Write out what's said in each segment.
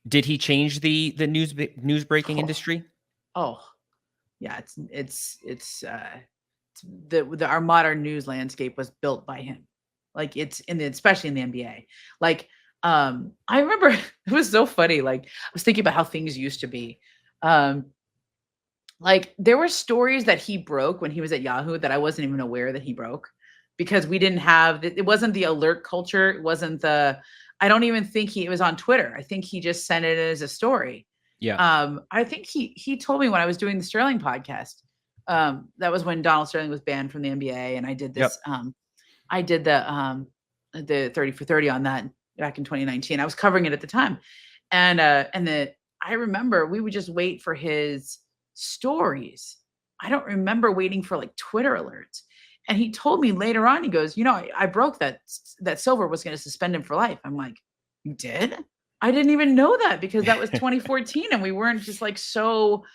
Did he change the news breaking Oh, industry? oh, yeah. Our modern news landscape was built by him. Like especially in the NBA. Like, I remember it was so funny. Like, I was thinking about how things used to be. Um, like there were stories that he broke when he was at Yahoo that I wasn't even aware that he broke because we didn't have it wasn't the alert culture. It wasn't the I don't even think it was on Twitter. I think he just sent it as a story. Yeah. I think he told me when I was doing the Sterling podcast. That was when Donald Sterling was banned from the NBA, and I did Yep. this. I did the 30 for 30 on that back in 2019. I was covering it at the time, and I remember we would just wait for his stories. I don't remember waiting for like Twitter alerts. And he told me later on, he goes, I broke that Silver was going to suspend him for life. I'm like, you did? I didn't even know that because that was 2014 and we weren't just like so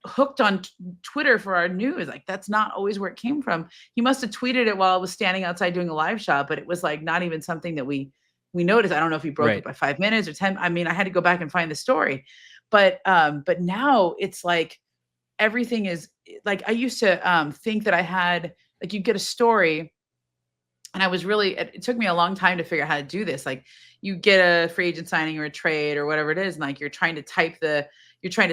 hooked on Twitter for our news. Like that's not always where it came from. He must have tweeted it while I was standing outside doing a live shot, but it was like not even something that we noticed. I don't know if he broke it Right. by 5 minutes or 10. I mean, I had to go back and find the story. But now it's like everything is like I used to think that I had like you get a story and I was really it took me a long time to figure out how to do this. Like you get a free agent signing or a trade or whatever it is, and like you're trying to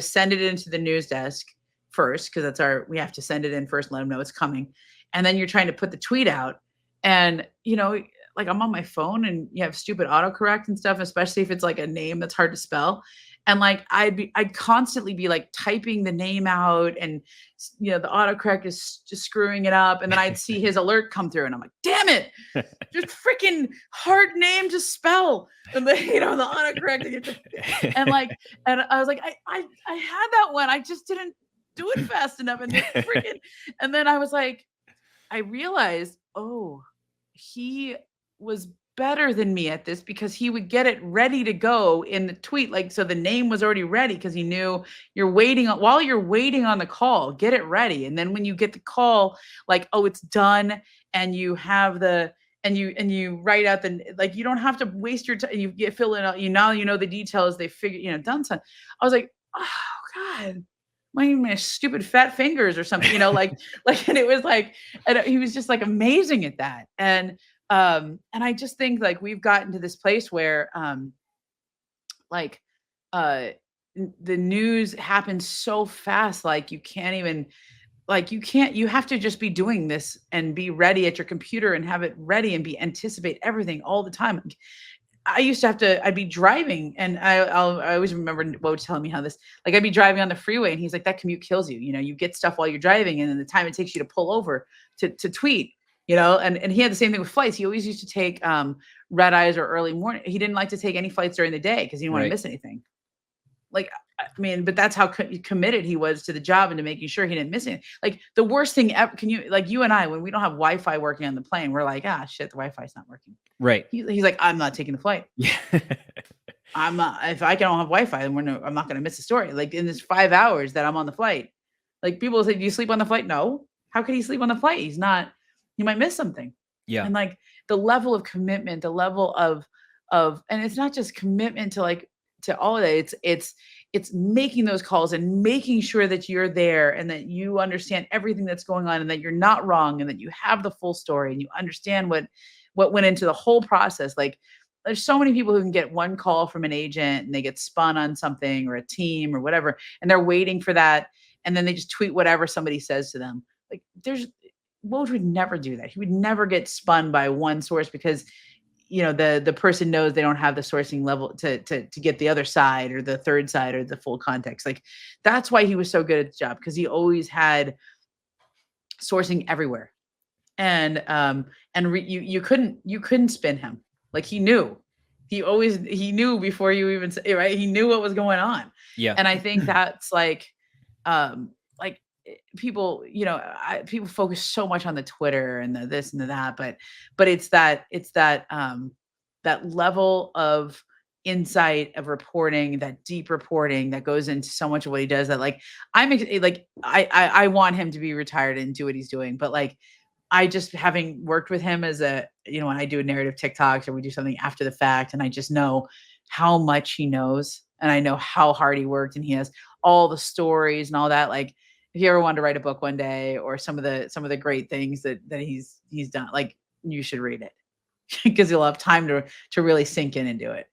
send it into the news desk first because we have to send it in first, let them know it's coming, and then you're trying to put the tweet out, and like I'm on my phone and you have stupid autocorrect and stuff, especially if it's like a name that's hard to spell. And like I'd constantly be like typing the name out and the autocorrect is just screwing it up. And then I'd see his alert come through and I'm like, damn it, just freaking hard name to spell. And the autocorrect and like, and I was like, I had that one. I just didn't do it fast enough. And and then I was like, I realized, oh, he was better than me at this because he would get it ready to go in the tweet. Like, so the name was already ready because he knew while you're waiting on the call, get it ready. And then when you get the call, like, oh, it's done. And you have and you write out like, you don't have to waste your time. You fill in, the details they figure, done. So I was like, oh God, my stupid fat fingers or something, and it was like, and he was just like amazing at that. And I just think like we've gotten to this place where like uh the news happens so fast, like you have to just be doing this and be ready at your computer and have it ready and anticipate everything all the time. I used to I'd be driving and I always remember Woj telling me how like I'd be driving on the freeway and he's like, that commute kills you. You get stuff while you're driving and then the time it takes you to pull over to tweet, and he had the same thing with flights. He always used to take red eyes or early morning. He didn't like to take any flights during the day because he didn't want to Right. miss anything. Like, I mean, but that's how committed he was to the job and to making sure he didn't miss anything. Like the worst thing ever, like you and I, when we don't have Wi-Fi working on the plane, we're like, shit, the Wi-Fi's not working. Right. He's like, I'm not taking the flight. Yeah. I'm not, if I don't have Wi-Fi, then I'm not going to miss a story. Like in this 5 hours that I'm on the flight, like people say, do you sleep on the flight? No. How could he sleep on the flight? He might miss something. Yeah. And like the level of commitment, the level of, and it's not just commitment to all of that. It's making those calls and making sure that you're there and that you understand everything that's going on and that you're not wrong and that you have the full story and you understand what went into the whole process. Like there's so many people who can get one call from an agent and they get spun on something or a team or whatever, and they're waiting for that. And then they just tweet whatever somebody says to them. Like Woj would never do that. He would never get spun by one source because the person knows they don't have the sourcing level to get the other side or the third side or the full context. Like that's why he was so good at the job, because he always had sourcing everywhere. And you couldn't spin him. Like he knew before you even say, right, he knew what was going on. Yeah. And I think that's like people, people focus so much on the Twitter and the this and the that, but it's that that level of insight of reporting, that deep reporting that goes into so much of what he does, that like I want him to be retired and do what he's doing. But like I just, having worked with him as when I do a narrative TikToks or we do something after the fact, and I just know how much he knows and I know how hard he worked, and he has all the stories and all that. Like, if you ever wanted to write a book one day, or some of the great things that he's done, like, you should read it because you'll have time to really sink in and do it.